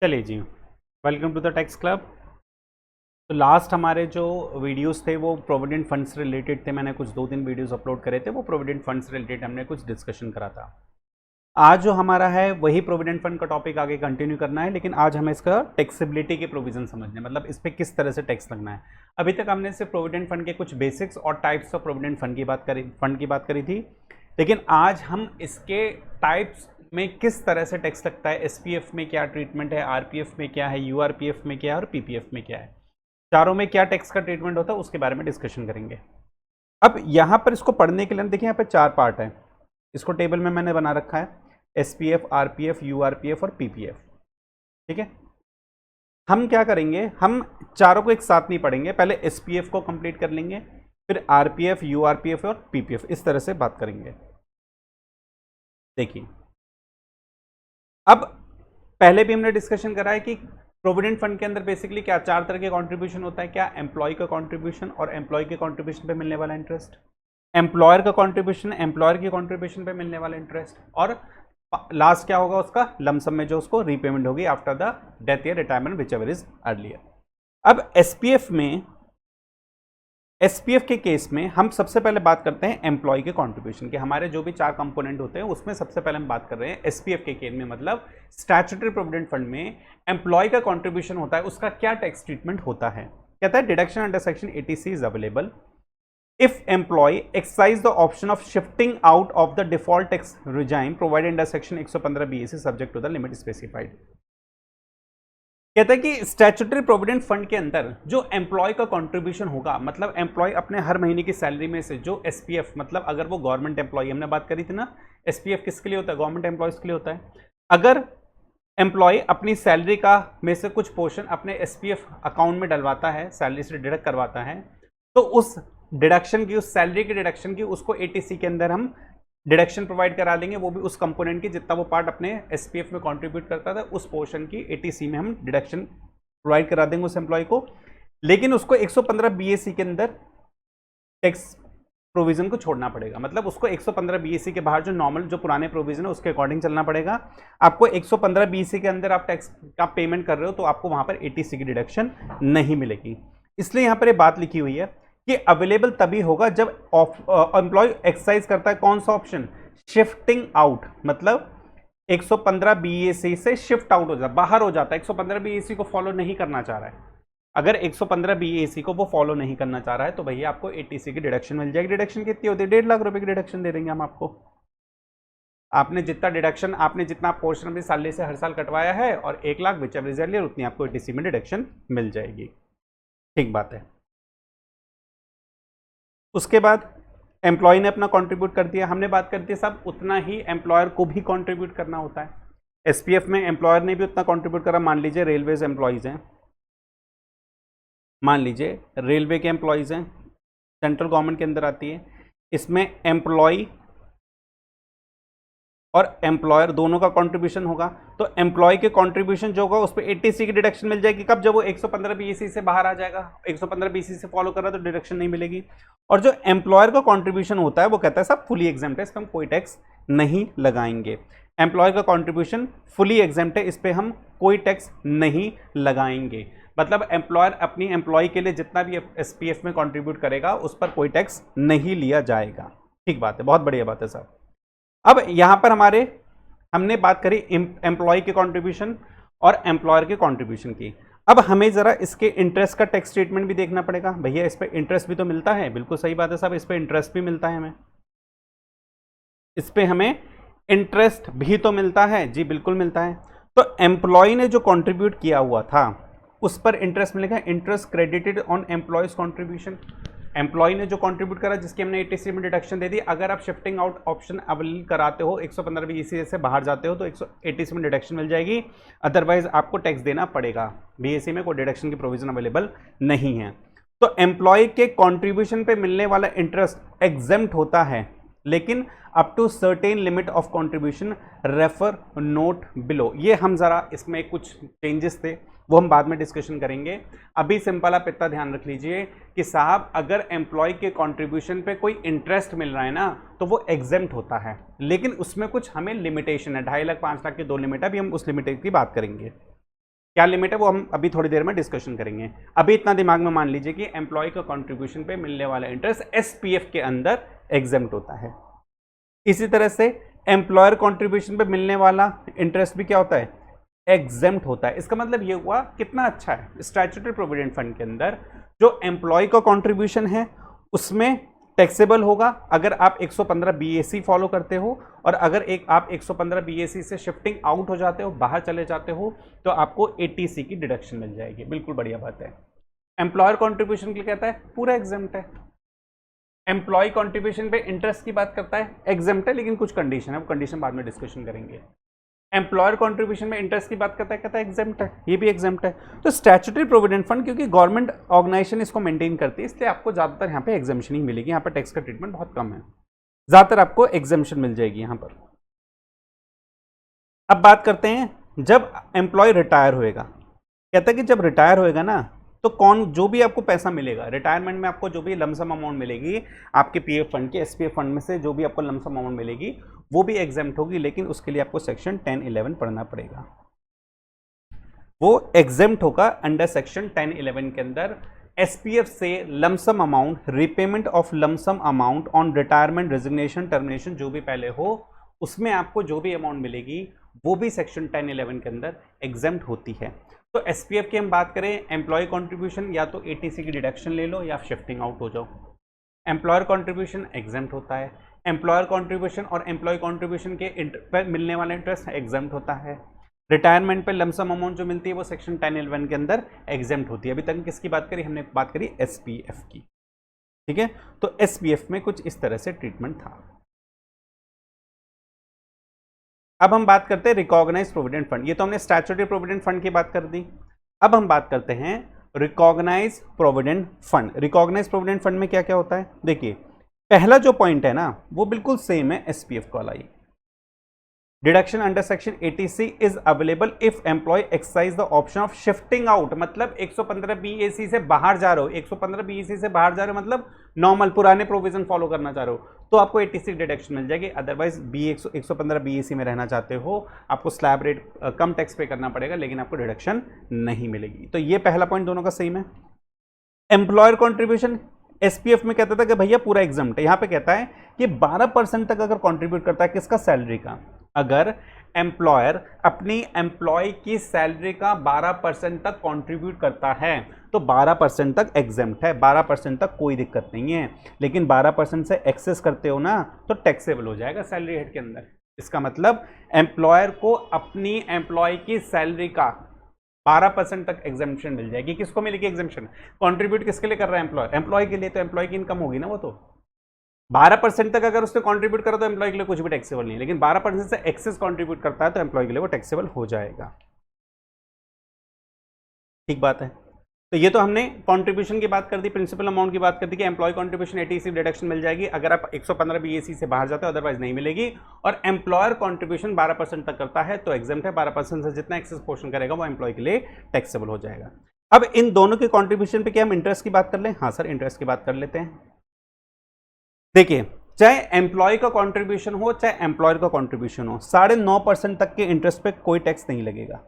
चलिए जी, welcome to the tax club. तो लास्ट हमारे जो वीडियोस थे वो प्रोविडेंट फंड से रिलेटेड थे। मैंने कुछ 2-3 वीडियोस अपलोड करे थे, वो प्रोविडेंट फंड से रिलेटेड हमने कुछ डिस्कशन करा था। आज जो हमारा है वही प्रोविडेंट फंड का टॉपिक आगे कंटिन्यू करना है, लेकिन आज हमें इसका टैक्सेबिलिटी के प्रोविजन समझने, मतलब इस पर किस तरह से टैक्स लगना है। अभी तक हमने सिर्फ प्रोविडेंट फंड के कुछ बेसिक्स और टाइप्स ऑफ प्रोविडेंट फंड की बात करी थी, लेकिन आज हम इसके टाइप्स में किस तरह से टैक्स लगता है, एसपीएफ में क्या ट्रीटमेंट है, आरपीएफ में क्या है, यूआरपीएफ में क्या है और पीपीएफ में क्या है, चारों में क्या टैक्स का ट्रीटमेंट होता है, उसके बारे में डिस्कशन करेंगे। अब यहाँ पर इसको पढ़ने के लिए देखिए, यहाँ पर 4 पार्ट है। इसको टेबल में मैंने बना रखा है, एसपीएफ, आरपीएफ, यूआरपीएफ और पीपीएफ। ठीक है, हम क्या करेंगे, हम चारों को एक साथ नहीं पढ़ेंगे, पहले एसपीएफ को कंप्लीट कर लेंगे, फिर आरपीएफ, यूआरपीएफ और पीपीएफ, इस तरह से बात करेंगे। देखिए, अब पहले भी हमने डिस्कशन करा है कि प्रोविडेंट फंड के अंदर बेसिकली क्या 4 तरह के कंट्रीब्यूशन होता है। क्या एम्प्लॉय का कंट्रीब्यूशन और एम्प्लॉय के कंट्रीब्यूशन पे मिलने वाला इंटरेस्ट, एम्प्लॉयर का कंट्रीब्यूशन, एम्प्लॉयर के कंट्रीब्यूशन पे मिलने वाला इंटरेस्ट, और लास्ट क्या होगा उसका लमसम में जो उसको रीपेमेंट होगी आफ्टर द डेथ या retirement which ever is earlier. अब एसपीएफ के केस में हम सबसे पहले बात करते हैं एम्प्लॉय के कंट्रीब्यूशन के। हमारे जो भी 4 कंपोनेंट होते हैं उसमें सबसे पहले हम बात कर रहे हैं एसपीएफ के केस में, मतलब स्टैट्यूटरी प्रोविडेंट फंड में एम्प्लॉय का कंट्रीब्यूशन होता है, उसका क्या टैक्स ट्रीटमेंट होता है। कहता है deduction under section 80C is available if employee exercise the option of shifting out of the default tax regime provided under section 115 BAC subject to the limit specified। कहता है कि स्टैट्यूटरी प्रोविडेंट फंड के अंदर जो employ का contribution होगा, मतलब employ अपने हर महीने की सैलरी में से जो एसपीएफ, मतलब अगर वो गवर्नमेंट एम्प्लॉय, हमने बात करी थी ना, एसपीएफ किसके लिए होता है, गवर्नमेंट एम्प्लॉयज के लिए होता है। अगर एम्प्लॉय अपनी सैलरी का में से कुछ पोर्शन अपने एसपीएफ अकाउंट में डलवाता है, सैलरी से डिडक्ट करवाता है, तो उस डिडक्शन की, उस सैलरी की डिडक्शन की, उसको एटीसी के अंदर हम डिडक्शन प्रोवाइड करा देंगे। वो भी उस कंपोनेंट की जितना वो पार्ट अपने एसपीएफ में कंट्रीब्यूट करता था, उस पोर्शन की एटीसी में हम डिडक्शन प्रोवाइड करा देंगे उस एम्प्लॉय को। लेकिन उसको 115 बीएसी के अंदर टैक्स प्रोविजन को छोड़ना पड़ेगा, मतलब उसको 115 बीएसी के बाहर जो नॉर्मल जो पुराने प्रोविजन है उसके अकॉर्डिंग चलना पड़ेगा। आपको 115 बीएसी के अंदर आप टैक्स का पेमेंट कर रहे हो तो आपको वहां पर एटीसी की डिडक्शन नहीं मिलेगी। इसलिए यहां पर ये बात लिखी हुई है कि अवेलेबल तभी होगा जब एम्प्लॉय एक्सरसाइज करता है कौन सा ऑप्शन, शिफ्टिंग आउट, मतलब 115 बीएसी से शिफ्ट आउट हो जाता, बाहर हो जाता है, 115 बीएसी को फॉलो नहीं करना चाह रहा है। अगर 115 बीएसी को वो फॉलो नहीं करना चाह रहा है तो भैया आपको एटीसी की डिडक्शन मिल जाएगी। डिडक्शन कितनी होती है, 1.5 लाख रुपए की डिडक्शन दे देंगे हम आपको। आपने जितना डिडक्शन, आपने जितना पोर्शन अपनी सैलरी से हर साल कटवाया है और 1 lakh which ever is earlier, उतनी आपको एटीसी में डिडक्शन मिल जाएगी। ठीक बात है। उसके बाद एम्प्लॉय ने अपना कंट्रीब्यूट कर दिया, हमने बात कर दी सब, उतना ही एम्प्लॉयर को भी कंट्रीब्यूट करना होता है। एसपीएफ में एम्प्लॉयर ने भी उतना कंट्रीब्यूट करा। मान लीजिए रेलवेज एम्प्लॉयज हैं, मान लीजिए रेलवे के एम्प्लॉयज हैं, सेंट्रल गवर्नमेंट के अंदर आती है, इसमें एम्प्लॉय और एम्प्लॉयर दोनों का कंट्रीब्यूशन होगा, तो एम्प्लॉय के कंट्रीब्यूशन जो होगा उस पर एटीसी की डिडक्शन मिल जाएगी। कब, जब वो 115 बीएसी से बाहर आ जाएगा, 115 बीएसी से फॉलो कर रहा है तो डिडक्शन नहीं मिलेगी। और जो एम्प्लॉयर का कंट्रीब्यूशन होता है वो कहता है सब फुली एग्जेम्प्ट है, इस पर हम कोई टैक्स नहीं लगाएंगे। एम्प्लॉय का कंट्रीब्यूशन फुली एग्जेम्प्ट है, इस पर हम कोई टैक्स नहीं लगाएंगे। मतलब एम्प्लॉयर अपनी एम्प्लॉय के लिए जितना भी एसपीएफ में कंट्रीब्यूट करेगा उस पर कोई टैक्स नहीं लिया जाएगा। ठीक बात है, बहुत बढ़िया बात है साहब। अब यहां पर हमने बात करी एम्प्लॉय के कंट्रीब्यूशन और एम्प्लॉयर के कंट्रीब्यूशन की। अब हमें जरा इसके इंटरेस्ट का टैक्स ट्रीटमेंट भी देखना पड़ेगा। भैया इस पे इंटरेस्ट भी तो मिलता है, बिल्कुल सही बात है साहब, इस पे इंटरेस्ट भी मिलता है हमें, इस पे हमें इंटरेस्ट भी तो मिलता है जी, बिल्कुल मिलता है। तो एम्प्लॉय ने जो कंट्रीब्यूट किया हुआ था उस पर इंटरेस्ट मिलेगा, interest credited on employee's contribution. Employee ने जो कंट्रीब्यूट करा जिसकी हमने एटीसी में डिडक्शन दे दी, अगर आप शिफ्टिंग आउट ऑप्शन अवेलेबल कराते हो, 115 बीएसी से बाहर जाते हो तो 180 में डिडक्शन मिल जाएगी, अदरवाइज आपको टैक्स देना पड़ेगा। बीएसी में कोई डिडक्शन की प्रोविजन अवेलेबल नहीं है। तो एम्प्लॉय के कंट्रीब्यूशन पे मिलने वाला इंटरेस्ट एग्जेम्प्ट होता है, लेकिन up to certain limit of contribution, refer note below. ये हम जरा इसमें कुछ चेंजेस थे वो हम बाद में डिस्कशन करेंगे। अभी सिंपल आप इतना ध्यान रख लीजिए कि साहब अगर एम्प्लॉय के कंट्रीब्यूशन पे कोई इंटरेस्ट मिल रहा है ना तो वो एग्जेम्प्ट होता है, लेकिन उसमें कुछ हमें लिमिटेशन है, 2.5 लाख 5 लाख की 2 लिमिट है, अभी हम उस लिमिट की बात करेंगे। क्या लिमिट है वो हम अभी थोड़ी देर में डिस्कशन करेंगे। अभी इतना दिमाग में मान लीजिए कि एम्प्लॉय का कंट्रीब्यूशन पे मिलने वाला इंटरेस्ट एसपीएफ के अंदर एग्जेम्प्ट होता है। इसी तरह से एम्प्लॉयर कंट्रीब्यूशन पे मिलने वाला इंटरेस्ट भी क्या होता है, एग्जेम्प्ट होता है। इसका मतलब ये हुआ कितना अच्छा है, स्टैट्यूटरी प्रोविडेंट फंड के अंदर जो एम्प्लॉय का कंट्रीब्यूशन है उसमें टैक्सेबल होगा अगर आप 115 बीएसी फॉलो करते हो, और अगर आप 115 बीएसी से शिफ्टिंग आउट हो जाते हो, बाहर चले जाते हो, तो आपको एटीसी की डिडक्शन मिल जाएगी। बिल्कुल बढ़िया बात है। एम्प्लॉयर कंट्रीब्यूशन के लिए कहता है पूरा एग्जेम्प्ट है। एम्प्लॉय कंट्रीब्यूशन पे इंटरेस्ट की बात करता है, एग्जेम्प्ट है, लेकिन कुछ कंडीशन है, वो कंडीशन बाद में डिस्कशन करेंगे। एम्प्लॉयर कंट्रीब्यूशन में इंटरेस्ट की बात करता है, कहता है एग्जेम्प्ट है, ये भी एग्जेम्प्ट है। तो स्टैट्यूटरी प्रोविडेंट फंड क्योंकि गवर्नमेंट ऑर्गेनाइजेशन इसको मेंटेन करती है, इसलिए आपको ज्यादातर यहाँ पे एग्जेम्पशन ही मिलेगी। यहाँ पर टैक्स का ट्रीटमेंट बहुत कम है, ज्यादातर आपको एग्जेम्पशन मिल जाएगी यहाँ पर। अब बात करते हैं जब एम्प्लॉय रिटायर होएगा, कहता है कि जब रिटायर होएगा ना तो कौन जो भी आपको पैसा मिलेगा रिटायरमेंट में, आपको जो भी लमसम अमाउंट मिलेगी आपके पीएफ फंड के, एसपीएफ फंड में से जो भी आपको लमसम अमाउंट मिलेगी वो भी एग्जेम्प्ट होगी, लेकिन उसके लिए आपको सेक्शन 10(11) पढ़ना पड़ेगा। वो एग्जेम्प्ट होगा अंडर सेक्शन 10(11) के अंदर। एसपीएफ से lump sum amount, repayment of lump sum amount on retirement, resignation, termination जो भी पहले हो, उसमें आपको जो भी अमाउंट मिलेगी वो भी सेक्शन 10(11) के अंदर एग्जेम्प्ट होती है। तो एसपीएफ की हम बात करें, एम्प्लॉय कंट्रीब्यूशन या तो एटीसी की डिडक्शन ले लो या शिफ्टिंग आउट हो जाओ। एम्प्लॉयर कंट्रीब्यूशन एग्जेम्प्ट होता है, एम्प्लॉयर कंट्रीब्यूशन और एम्प्लॉय कंट्रीब्यूशन के पर मिलने वाला इंटरेस्ट एग्जेम्प्ट होता है। रिटायरमेंट पे लमसम अमाउंट जो मिलती है वो सेक्शन 10(11) के अंदर एग्जेम्प्ट होती है। अभी तक किसकी बात करी हमने, बात करी एसपीएफ की, ठीक है। तो एसपीएफ में कुछ इस तरह से ट्रीटमेंट था। अब हम बात करते हैं रिकॉग्नाइज्ड प्रोविडेंट फंड। ये तो हमने स्टैट्यूटरी प्रोविडेंट फंड की बात कर दी। अब हम बात करते हैं recognised provident fund. Recognised provident fund में क्या क्या होता है, देखिए पहला जो पॉइंट है ना वो बिल्कुल सेम है एसपीएफ वाला ही। Deduction under section 80C is available if employ exercise the option of shifting out, मतलब 115 बीएसी से बाहर जा रहे हो, 115 बीएसी से बाहर जा रहे हो मतलब नॉर्मल पुराने प्रोविजन फॉलो करना चाह रहे हो तो आपको 80C डिडक्शन मिल जाएगी। अदरवाइज 115 बीएसी में रहना चाहते हो आपको स्लैब रेट कम टैक्स पे करना पड़ेगा, लेकिन आपको डिडक्शन नहीं मिलेगी। तो ये पहला पॉइंट दोनों का सेम है। एम्प्लॉयर कॉन्ट्रीब्यूशन एसपीएफ में कहता था कि भैया पूरा एग्जाम्प्ट है, यहाँ पे कहता है कि 12% तक अगर कॉन्ट्रीब्यूट करता है किसका, सैलरी का। अगर एम्प्लॉयर अपनी एम्प्लॉय की सैलरी का 12% तक कंट्रीब्यूट करता है तो 12% तक एग्जेम्प्ट है, 12% तक कोई दिक्कत नहीं है। लेकिन 12% से एक्सेस करते हो ना तो टैक्सेबल हो जाएगा सैलरी हेड के अंदर। इसका मतलब एम्प्लॉयर को अपनी एम्प्लॉय की सैलरी का 12% तक एग्जेम्पशन मिल जाएगी। किसको मिलेगी एग्जेम्पशन, कंट्रीब्यूट किसके लिए कर रहा है, एम्प्लॉयर, एम्प्लॉय के लिए, तो एम्प्लॉय की इनकम होगी ना वो। तो 12% तक अगर उसने कंट्रीब्यूट करा तो एम्प्लॉय के लिए कुछ भी टैक्सेबल नहीं है, लेकिन 12% से एक्सेस कंट्रीब्यूट करता है तो एम्प्लॉय के लिए वो टैक्सेबल हो जाएगा। ठीक बात है। तो ये तो हमने कंट्रीब्यूशन की बात कर दी, प्रिंसिपल अमाउंट की बात कर दी कि एम्प्लॉय कंट्रीब्यूशन 80C डिडक्शन मिल जाएगी अगर आप 115 बीएसी से बाहर जाते हो, अदरवाइज नहीं मिलेगी। और एम्प्लॉयर कंट्रीब्यूशन 12% तक करता है तो एग्जेम्प्ट है, 12% से जितना एक्सेस पोर्शन करेगा वो एम्प्लॉय के लिए टैक्सेबल हो जाएगा। अब इन दोनों के कंट्रीब्यूशन पे क्या हम इंटरेस्ट की बात कर लें, हाँ सर इंटरेस्ट की बात कर लेते हैं। देखिए चाहे एम्प्लॉय का कंट्रीब्यूशन हो चाहे एम्प्लॉयर का कंट्रीब्यूशन हो, 9.5% तक के इंटरेस्ट पे कोई टैक्स नहीं लगेगा।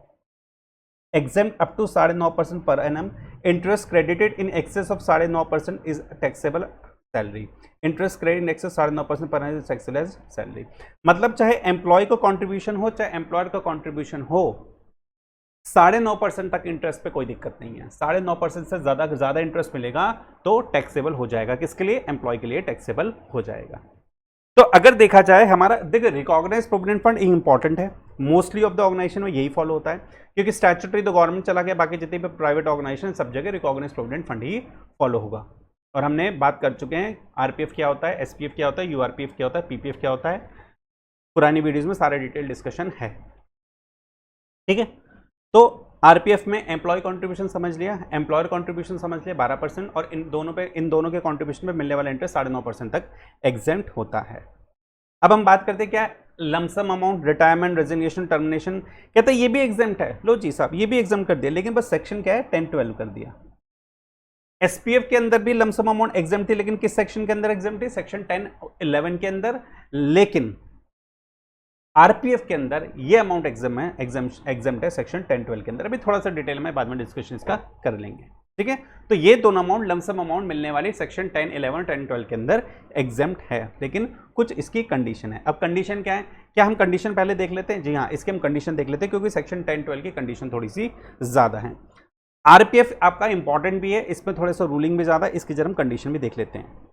exempt up to 9.5% per annum. Interest credited in excess of 9.5% is taxable salary. Interest credit in excess 9.5% per annum is taxable as salary. मतलब चाहे एम्प्लॉय का कंट्रीब्यूशन हो चाहे एम्प्लॉयर का कंट्रीब्यूशन हो, 9.5% तक इंटरेस्ट पे कोई दिक्कत नहीं है। 9.5% से ज्यादा इंटरेस्ट मिलेगा तो टैक्सेबल हो जाएगा। किसके लिए, एम्प्लॉय के लिए टैक्सेबल हो जाएगा। तो अगर देखा जाए हमारा, देखिए रिकॉग्नाइज्ड प्रोविडेंट फंड इंपॉर्टेंट है, मोस्टली ऑफ द ऑर्गेनाइजेशन में यही फॉलो होता है क्योंकि स्टैट्यूटरी तो गवर्नमेंट चला गया, बाकी जितने भी प्राइवेट ऑर्गेनाइजेशन सब जगह रिकॉग्नाइज्ड प्रोविडेंट फंड ही फॉलो होगा। और हमने बात कर चुके हैं आरपीएफ क्या होता है, एसपीएफ क्या होता है, यूआरपीएफ क्या होता है, पीपीएफ क्या होता है, पुरानी वीडियोज में सारे डिटेल डिस्कशन है। ठीक है, तो आरपीएफ में एम्प्लॉय कंट्रीब्यूशन समझ लिया, एम्प्लॉयर कंट्रीब्यूशन समझ लिया 12%, और इन दोनों के कंट्रीब्यूशन पे मिलने वाला इंटरेस्ट 9.5% तक एग्जेम्प्ट होता है। अब हम बात करते हैं क्या, lump sum amount, retirement, resignation, termination, कहते हैं ये भी एग्जेम्प्ट है। लो जी साहब ये भी एग्जाम्प्ट कर दिया, लेकिन बस सेक्शन क्या है 10-12 कर दिया। एसपीएफ के अंदर भी लमसम अमाउंट एग्जाम्प्ट थी, लेकिन किस सेक्शन के अंदर एग्जाम्प्ट थी, सेक्शन 10-11 के अंदर। लेकिन आरपीएफ के अंदर ये अमाउंट एग्जाम्प्ट है सेक्शन 10-12 के अंदर। अभी थोड़ा सा डिटेल में बाद में डिस्कशन इसका कर लेंगे, ठीक है। तो ये दोनों अमाउंट लमसम अमाउंट मिलने वाली सेक्शन 10-11 10-12 के अंदर एग्जाम्प्ट है, लेकिन कुछ इसकी कंडीशन है। अब कंडीशन क्या है, क्या हम कंडीशन पहले देख लेते हैं? जी हाँ, इसके हम कंडीशन देख लेते हैं, क्योंकि सेक्शन 10-12 की कंडीशन थोड़ी सी ज्यादा है। आरपीएफ आपका इंपॉर्टेंट भी है, इसमें थोड़ा सा रूलिंग भी ज्यादा, इसकी जरा हम कंडीशन भी देख लेते हैं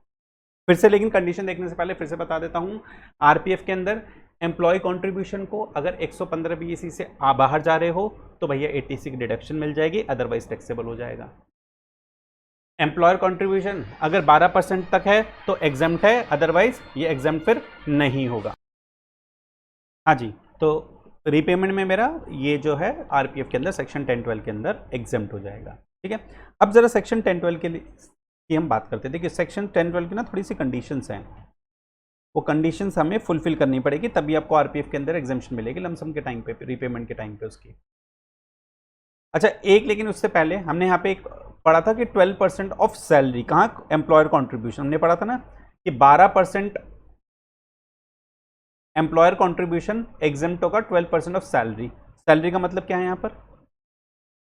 फिर से। लेकिन कंडीशन देखने से पहले फिर से बता देता हूं, आरपीएफ के अंदर एम्प्लॉय कंट्रीब्यूशन को अगर 115 बीएसई से बाहर जा रहे हो तो भैया 86 की डिडक्शन मिल जाएगी, अदरवाइज टैक्सेबल हो जाएगा। एम्प्लॉयर कंट्रीब्यूशन अगर 12% तक है तो एग्जाम्प्ट है, अदरवाइज ये एग्जाम्प्ट फिर नहीं होगा। हाँ जी, तो रीपेमेंट में मेरा ये जो है आरपीएफ के अंदर सेक्शन 10-12 के अंदर एग्जाम्प्ट हो जाएगा, ठीक है। अब जरा सेक्शन 10-12 के लिए की हम बात करते थे कि सेक्शन 10-12 की ना थोड़ी सी कंडीशंस हैं, वो कंडीशंस हमें फुलफिल करनी पड़ेगी, तभी आपको आरपीएफ के अंदर एग्जाम्पशन मिलेगी लमसम के टाइम पे, रीपेमेंट के टाइम पे उसकी। अच्छा एक, लेकिन उससे पहले हमने यहाँ पे एक पढ़ा था कि 12% ऑफ सैलरी, कहाँ? एम्प्लॉयर कॉन्ट्रीब्यूशन हमने पढ़ा था ना कि 12% एम्प्लॉयर कॉन्ट्रीब्यूशन एग्जाम्प्ट होगा 12% ऑफ सैलरी। सैलरी का मतलब क्या है यहाँ पर?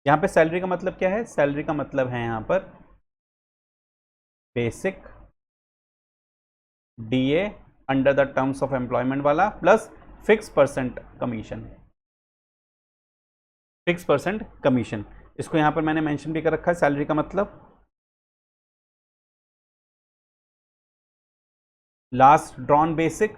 यहाँ पे सैलरी का मतलब क्या है? सैलरी का मतलब है यहाँ पर basic DA under the terms of employment वाला plus fix percent commission, fix percent commission. इसको यहां पर मैंने मेंशन भी कर रखा है। सैलरी का मतलब last drawn basic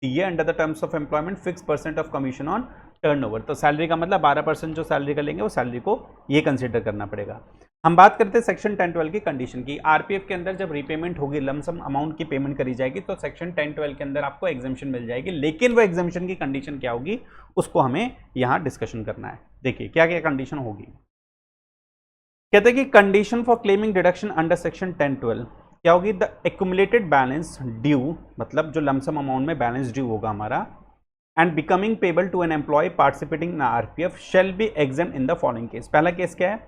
DA under the terms of employment fix percent of commission on turnover. तो सैलरी का मतलब 12% जो सैलरी का लेंगे वो सैलरी को ये कंसिडर करना पड़ेगा। हम बात करते हैं सेक्शन 10-12 की कंडीशन की। आरपीएफ के अंदर जब रीपेमेंट होगी, लमसम अमाउंट की पेमेंट करी जाएगी, तो सेक्शन 10-12 के अंदर आपको एग्जाम्पशन मिल जाएगी, लेकिन वो एग्जाम्पशन की कंडीशन क्या होगी उसको हमें यहां डिस्कशन करना है। देखिए क्या क्या कंडीशन होगी। कहते हैं कि condition for claiming deduction under section 10-12 क्या होगी? द एक्यूमुलेटेड बैलेंस ड्यू, मतलब जो लमसम अमाउंट में बैलेंस ड्यू होगा हमारा, and becoming payable to an employee participating in RPF shall be exempt in the following case. पहला केस क्या है?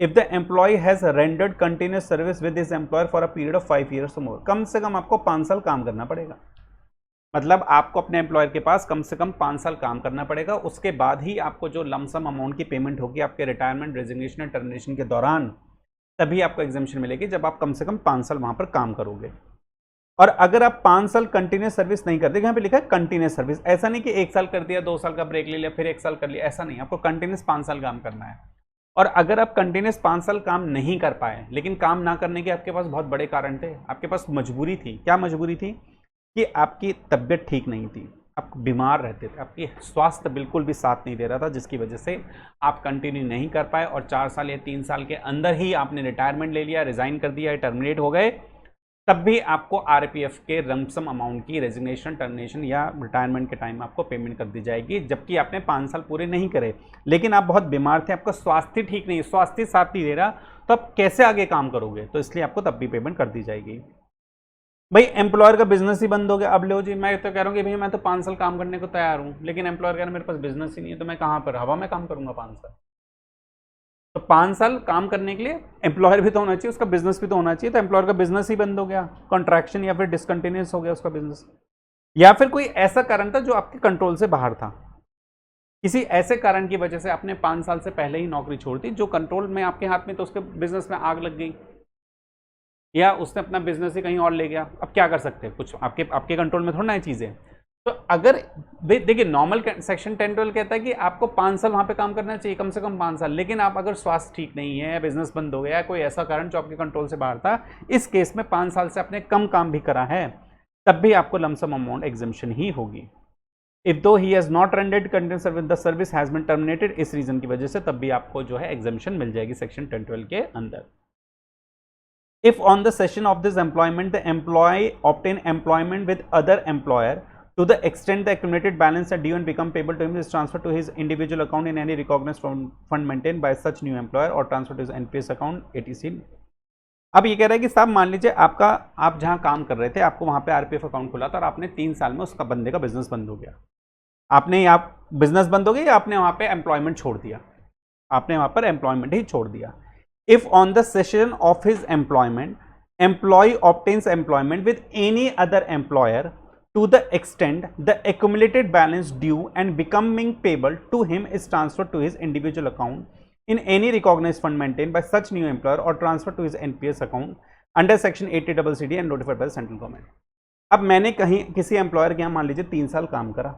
If the employee has rendered continuous service with his employer for a period of 5 years or more। कम से कम आपको 5 साल काम करना पड़ेगा, मतलब आपको अपने एम्प्लॉयर के पास कम से कम 5 साल काम करना पड़ेगा, उसके बाद ही आपको जो लमसम अमाउंट की पेमेंट होगी आपके रिटायरमेंट, रेजिग्नेशन और टर्मिनेशन के दौरान, तभी आपको एग्जाम्पशन मिलेगी जब आप कम से कम 5 साल वहां पर काम करोगे। और अगर आप 5 साल कंटिन्यूस सर्विस नहीं करते, यहाँ पे लिखा है कंटिन्यूस सर्विस, ऐसा नहीं कि 1 साल कर दिया, 2 साल का ब्रेक ले लिया, फिर 1 साल कर लिया, ऐसा नहीं, आपको कंटिन्यूस 5 साल काम करना है। और अगर आप कंटिन्यूस 5 साल काम नहीं कर पाए, लेकिन काम ना करने के आपके पास बहुत बड़े कारण थे, आपके पास मजबूरी थी, क्या मजबूरी थी? कि आपकी तबीयत ठीक नहीं थी, आप बीमार रहते थे, आपकी स्वास्थ्य बिल्कुल भी साथ नहीं दे रहा था, जिसकी वजह से आप कंटिन्यू नहीं कर पाए और 4 साल या 3 साल के अंदर ही आपने रिटायरमेंट ले लिया, रिजाइन कर दिया, टर्मिनेट हो गए, तब भी आपको आरपीएफ के लमसम अमाउंट की रेजिग्नेशन, टर्मिनेशन या रिटायरमेंट के टाइम आपको पेमेंट कर दी जाएगी, जबकि आपने 5 साल पूरे नहीं करे, लेकिन आप बहुत बीमार थे, आपका स्वास्थ्य ठीक नहीं, स्वास्थ्य साथ नहीं दे रहा, तो आप कैसे आगे काम करोगे? तो इसलिए आपको तब भी पेमेंट कर दी जाएगी। भाई एम्प्लॉयर का बिजनेस ही बंद हो गया, अब लो जी, मैं तो कह रहा हूँ कि भैया मैं तो 5 साल काम करने को तैयार हूँ, लेकिन एम्प्लॉयर कह रहा है मेरे पास बिजनेस ही नहीं है, तो मैं कहाँ पर हवा में काम करूंगा 5 साल? तो 5 साल काम करने के लिए एम्प्लॉयर भी तो होना चाहिए, उसका बिजनेस भी तो होना चाहिए। तो एम्प्लॉयर का बिजनेस ही बंद हो गया, कॉन्ट्रैक्शन या फिर डिसकंटिन्यूस हो गया उसका बिजनेस, या फिर कोई ऐसा कारण था जो आपके कंट्रोल से बाहर था, किसी ऐसे कारण की वजह से आपने 5 साल से पहले ही नौकरी छोड़ दी, जो कंट्रोल में आपके हाथ में, तो उसके बिजनेस में आग लग गई या उसने अपना बिजनेस ही कहीं और ले गया, अब क्या कर सकते हैं? कुछ आपके कंट्रोल में थोड़ा ना है चीजें। तो अगर देखिए नॉर्मल सेक्शन 10-12 कहता है कि आपको 5 साल वहां पे काम करना चाहिए, कम से कम 5 साल, लेकिन आप अगर स्वास्थ्य ठीक नहीं है, बिजनेस बंद हो गया, कोई ऐसा कारण जो आपके कंट्रोल से बाहर था, इस केस में 5 साल से आपने कम काम भी करा है, तब भी आपको लमसम अमाउंट एग्जाम्पशन ही होगी। If though he has not rendered continuous service, the service has been terminated, इस रीजन की वजह से तब भी आपको जो है एग्जाम्पशन मिल जाएगी सेक्शन 10-12 के अंदर। If on the cessation of this employment the employee obtain employment with other employer, to the extent the accumulated balance are due and become payable to him is transferred to his individual account in any recognized fund maintained by such new employer or transferred to his NPS account etc। अब ये कह रहा है कि साहब मान लीजिए आप जहां काम कर रहे थे, आपको वहां पे आरपीएफ अकाउंट खुला था और आपने 3 साल में उसका बंदे का बिजनेस बंद हो गया, आपने आप बिजनेस बंद हो गया या आपने वहां पे एम्प्लॉयमेंट छोड़ दिया, आपने वहां पर एम्प्लॉयमेंट ही छोड़ दिया। If on the cessation of his employment, employee obtains employment with any other employer, to the extent the accumulated balance due and becoming payable to him is transferred to his individual account in any recognized fund maintained by such new employer or transferred to his NPS account under section 80CCD and notified by the central government. अब मैंने कहीं किसी employer के यहाँ मान लीजिए 3 साल काम करा,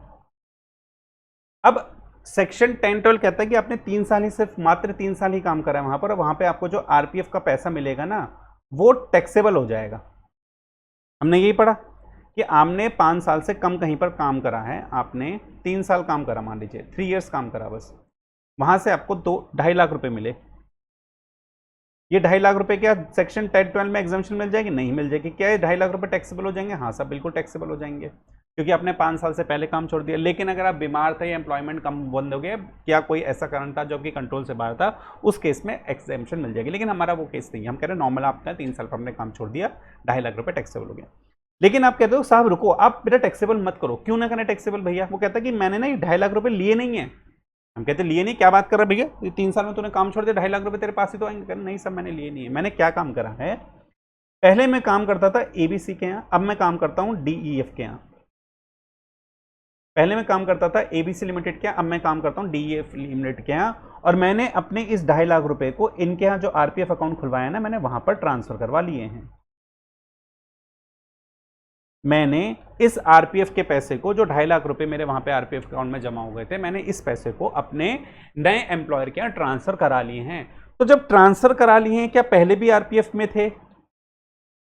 अब सेक्शन 10-12 कहता है कि आपने 3 साल ही, सिर्फ मात्र 3 साल ही काम करा है वहां पर, वहां पे आपको जो आरपीएफ का पैसा मिलेगा ना वो टैक्सेबल हो जाएगा। हमने यही पढ़ा कि आपने 5 साल से कम कहीं पर काम करा है, आपने 3 साल काम करा, मान लीजिए 3 इयर्स काम करा बस, वहां से आपको 2-2.5 लाख रुपए मिले। ये 2.5 लाख रुपए क्या सेक्शन 10-12 में एग्जाम्पशन मिल जाएगी? नहीं मिल जाएगी। क्या ये 2.5 लाख रुपए टैक्सेबल हो जाएंगे? हाँ सब बिल्कुल टैक्सेबल हो जाएंगे, क्योंकि आपने 5 साल से पहले काम छोड़ दिया। लेकिन अगर आप बीमार थे या एम्प्लॉयमेंट कम बंद हो गया, क्या कोई ऐसा कारण था जो आपकी कंट्रोल से बाहर था, उस केस में एक्सेम्पशन मिल जाएगी। लेकिन हमारा वो केस नहीं है, हम कह रहे हैं नॉर्मल आपने 3 साल पर हमने काम छोड़ दिया, 2.5 लाख रुपए टैक्सेबल हो गया। लेकिन आप कहते हो साहब रुको, आप बेटा टैक्सेबल मत करो। क्यों ना करें टैक्सेबल भैया? वो कहता है कि मैंने ना ये 2.5 लाख रुपए लिए नहीं है। हम कहते लिए नहीं, क्या बात कर रहा है भैया, 3 साल में तूने काम छोड़ दिया, 2.5 लाख रुपए तेरे पास ही तो आएंगे। नहीं सब मैंने लिए नहीं है। मैंने क्या काम करा है, पहले मैं काम करता था एबीसी के यहाँ, अब मैं काम करता हूँ डीईएफ के यहाँ। पहले मैं काम करता था एबीसी लिमिटेड के यहाँ, अब मैं काम करता हूँ डीईएफ लिमिटेड के यहाँ, और मैंने अपने इस 2.5 लाख रुपए को इनके यहाँ जो आरपीएफ अकाउंट खुलवाया ना, मैंने वहां पर ट्रांसफर करवा लिए हैं। मैंने इस आरपीएफ के पैसे को, जो 2.5 लाख रुपए मेरे वहां पे आरपीएफ अकाउंट में जमा हो गए थे, मैंने इस पैसे को अपने नए एम्प्लॉयर के यहाँ ट्रांसफर करा लिए हैं। तो जब ट्रांसफर करा लिए हैं, क्या पहले भी आरपीएफ में थे,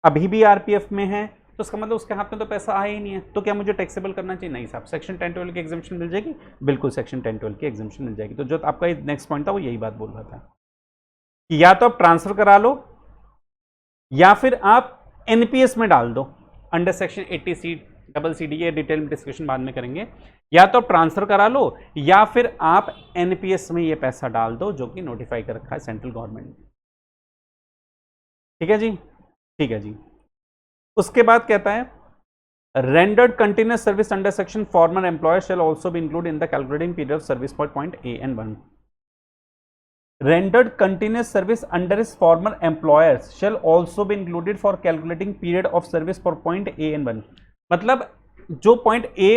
अभी भी आरपीएफ में है, तो उसका मतलब उसके हाथ में तो पैसा आया ही नहीं है, तो क्या मुझे टैक्सेबल करना चाहिए? नहीं साहब, सेक्शन 10-12 की एग्जाम्पशन मिल जाएगी, बिल्कुल सेक्शन 10-12 की एग्जाम्पशन मिल जाएगी। तो जो आपका नेक्स्ट पॉइंट था वो यही बात बोल रहा था कि या तो आप ट्रांसफर करा लो या फिर आप एनपीएस में डाल दो अंडर सेक्शन 80CCD। ये डिटेल में डिस्कशन बाद में करेंगे। या तो ट्रांसफर करा लो या फिर आप एनपीएस में ये पैसा डाल दो जो कि नोटिफाई कर रखा है सेंट्रल गवर्नमेंट ने। ठीक है जी, ठीक है जी। उसके बाद कहता है rendered continuous service under section farmer employer shall also be include in the calculating period of service for point A and 1। rendered continuous service under his former employers shall also be included for calculating period of service for point A and 1। मतलब जो point A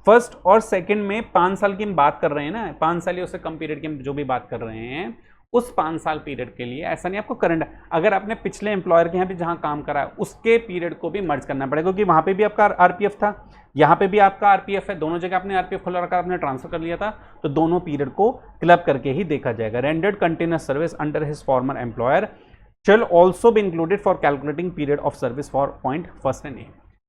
first और second में 5 साल की हम बात कर रहे हैं ना, 5 साल या उससे कम पीरियड की हम जो भी बात कर रहे हैं, उस 5 साल पीरियड के लिए ऐसा नहीं आपको करंट, अगर आपने पिछले एम्प्लॉयर के यहाँ भी जहाँ काम करा है उसके पीरियड को भी मर्ज करना पड़ेगा, क्योंकि वहाँ पे भी आपका आरपीएफ था, यहाँ पे भी आपका आरपीएफ है, दोनों जगह आपने आरपीएफ खोला रखा, आपने ट्रांसफर कर लिया था, तो दोनों पीरियड को क्लब करके ही देखा जाएगा। Rendered continuous service under his former employer shall also be included for calculating period of service for point first and A.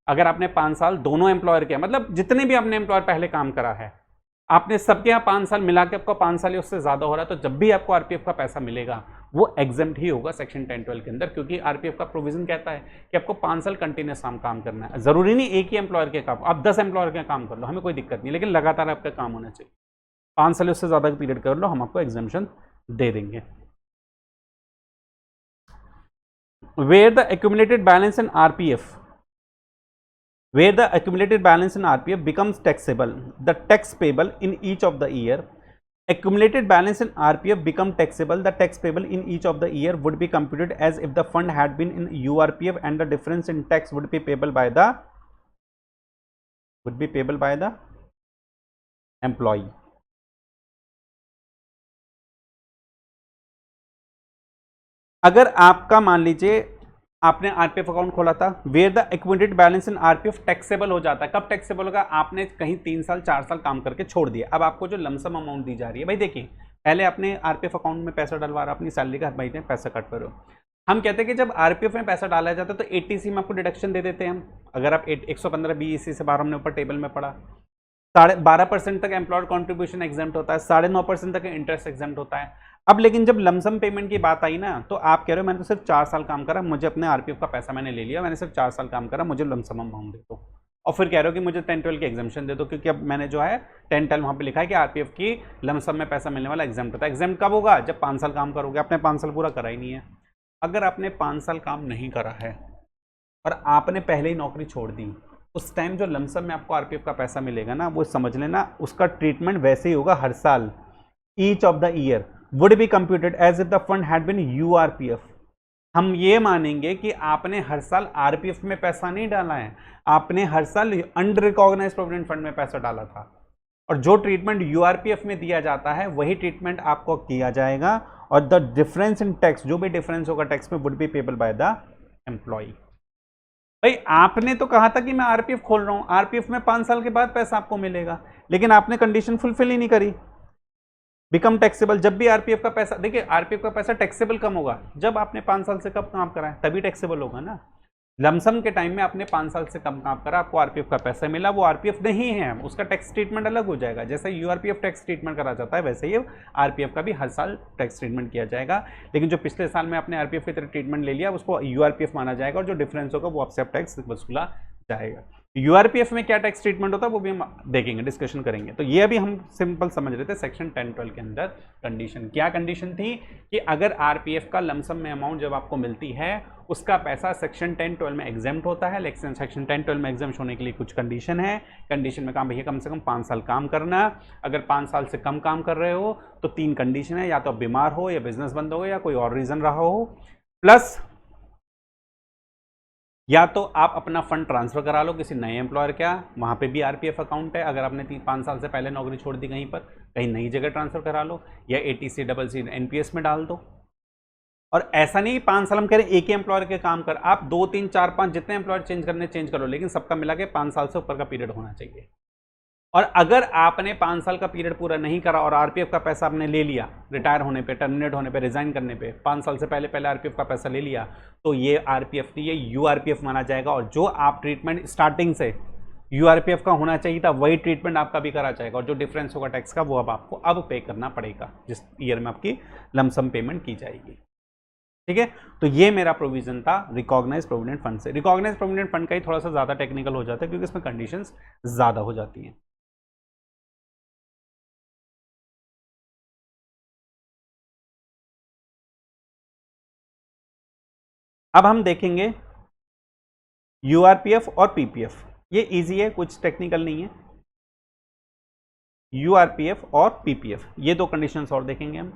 अगर आपने 5 साल दोनों एम्प्लॉयर के, मतलब जितने भी आपने एम्प्लॉयर पहले काम करा है, आपने सबके यहाँ 5 साल मिला के आपका 5 साल या उससे ज्यादा हो रहा है, तो जब भी आपको आरपीएफ का पैसा मिलेगा वो एग्जेम्प्ट ही होगा सेक्शन 10-12 के अंदर, क्योंकि आरपीएफ का प्रोविजन कहता है कि आपको 5 साल कंटिन्यूस काम करना है। जरूरी नहीं एक ही एम्प्लॉयर के काम, आप 10 एम्प्लॉयर के काम कर लो, हमें कोई दिक्कत नहीं, लेकिन लगातार आपका काम होना चाहिए। 5 साल उससे ज्यादा का पीरियड कर लो, हम आपको एग्जेम्पशन दे देंगे। Where the accumulated balance in RPF where the accumulated balance in RPF becomes taxable, the tax payable in each of the year. Accumulated balance in RPF become taxable, the tax payable in each of the year would be computed as if the fund had been in URPF, and the difference in tax would be payable by the employee. अगर आपका मान लीजिए आपने RPF account खोला था, where the accumulated balance in RPF taxable हो जाता है। कब टैक्सेबल होगा? आपने कहीं 3 साल 4 साल काम करके छोड़ दिया, अब आपको जो लमसम अमाउंट दी जा रही है, भाई देखिए पहले आपने आरपीएफ अकाउंट में पैसा डलवा रहा, अपनी सैलरी का भाई पैसा कट कर रहे हो। हम कहते हैं कि जब आरपीएफ में पैसा डाला जाता है तो 80C में आपको डिडक्शन दे देते हैं हम। अगर आप 115 BEC से 12 हमने ऊपर टेबल में पढ़ा, 12.5% तक एम्प्लॉयर कॉन्ट्रीब्यूशन एग्जाम्प्ट होता है, 9.5% तक इंटरेस्ट एग्जाम्प्ट होता है। अब लेकिन जब लमसम पेमेंट की बात आई ना, तो आप कह रहे हो मैंने तो सिर्फ 4 साल काम करा, मुझे अपने आरपीएफ का पैसा मैंने ले लिया, मैंने सिर्फ 4 साल काम करा, मुझे लमसम अमाउंट दे दो, और फिर कह रहे हो कि मुझे 10-12 की एग्जाम्पशन दे दो, क्योंकि अब मैंने जो है 10-12 वहाँ पे लिखा है कि आरपीएफ की लमसम में पैसा मिलने वाला एग्जाम्प्ट होता है। एग्जाम्प्ट कब होगा? जब 5 साल काम करोगे। आपने 5 साल पूरा करा ही नहीं है। अगर आपने 5 साल काम नहीं करा है और आपने पहले ही नौकरी छोड़ दी, उस टाइम जो लमसम में आपको आरपीएफ का पैसा मिलेगा ना, वो समझ लेना उसका ट्रीटमेंट वैसे ही होगा हर साल। Each of the year would be computed as if the fund had been URPF। हम ये मानेंगे कि आपने हर साल आरपीएफ में पैसा नहीं डाला है, आपने हर साल अनरिकॉग्नाइज प्रोविडेंट फंड में पैसा डाला था, और जो ट्रीटमेंट यूआरपीएफ में दिया जाता है वही ट्रीटमेंट आपको किया जाएगा, और द डिफरेंस इन टैक्स, जो भी डिफरेंस होगा टैक्स में, would be payable by the employee. भाई आपने तो कहा था कि मैं आरपीएफ खोल रहा हूं, आरपीएफ में 5 साल के बाद पैसा आपको मिलेगा, लेकिन आपने कंडीशन फुलफिल ही नहीं करी। बिकम टैक्सेबल, जब भी आरपीएफ का पैसा, देखिए आरपीएफ का पैसा टैक्सेबल कब होगा, जब आपने 5 साल से कम काम करा है तभी टैक्सेबल होगा ना। लमसम के टाइम में आपने 5 साल से कम काम करा, आपको आरपीएफ का पैसा मिला, वो आरपीएफ नहीं है, उसका टैक्स ट्रीटमेंट अलग हो जाएगा। जैसे यूआरपीएफ टैक्स ट्रीटमेंट करा जाता है वैसे ही आरपीएफ का भी हर साल टैक्स ट्रीटमेंट किया जाएगा, लेकिन जो पिछले साल में आपने आरपीएफ की तरह ट्रीटमेंट ले लिया उसको यूआरपीएफ माना जाएगा, और जो डिफरेंस होगा वो आपसे टैक्स वसूला जाएगा। यूआरपीएफ में क्या टैक्स ट्रीटमेंट होता है वो भी हम देखेंगे, डिस्कशन करेंगे। तो ये अभी हम सिंपल समझ रहे थे सेक्शन 10-12 के अंदर कंडीशन। क्या कंडीशन थी कि अगर आरपीएफ का लमसम में अमाउंट जब आपको मिलती है उसका पैसा सेक्शन 10-12 में एग्जेम्प्ट होता है, लेकिन सेक्शन 10-12 में एग्जेम्प्ट होने के लिए कुछ कंडीशन है। कंडीशन में काम भैया कम से कम 5 साल काम करना, अगर 5 साल से कम काम कर रहे हो तो 3 कंडीशन है, या तो बीमार हो, या बिजनेस बंद हो, या कोई और रीजन रहा हो, प्लस या तो आप अपना फंड ट्रांसफर करा लो किसी नए एम्प्लॉयर का, वहां पे भी आरपीएफ अकाउंट है, अगर आपने 5 साल से पहले नौकरी छोड़ दी कहीं पर, कहीं नई जगह ट्रांसफर करा लो, या एटीसी डबल सी एनपीएस में डाल दो। और ऐसा नहीं 5 साल हम कह रहे एक ही एम्प्लॉयर के काम कर, आप 2, 3, 4, 5 जितने एम्प्लॉयर चेंज करने चेंज करो, लेकिन सबका मिला के 5 साल से ऊपर का पीरियड होना चाहिए। और अगर आपने 5 साल का पीरियड पूरा नहीं करा और आरपीएफ का पैसा आपने ले लिया रिटायर होने पे, टर्मिनेट होने पे, रिजाइन करने पे, 5 साल से पहले आरपीएफ का पैसा ले लिया, तो ये आरपीएफ नहीं, ये यूआरपीएफ माना जाएगा, और जो आप ट्रीटमेंट स्टार्टिंग से यूआरपीएफ का होना चाहिए था वही ट्रीटमेंट आपका भी करा जाएगा, और जो डिफरेंस होगा टैक्स का वो अब आपको अब पे करना पड़ेगा जिस ईयर में आपकी लमसम पेमेंट की जाएगी। ठीक है, तो ये मेरा प्रोविजन था रिकॉग्नाइज प्रोविडेंट फंड से। रिकॉग्नाइज प्रोविडेंट फंड का ही थोड़ा सा ज्यादा टेक्निकल हो जाता है क्योंकि इसमें कंडीशंस ज्यादा हो जाती हैं। अब हम देखेंगे यूआरपीएफ और पीपीएफ, ये इजी है, कुछ टेक्निकल नहीं है। यूआरपीएफ और पीपीएफ ये 2 कंडीशंस और देखेंगे हम।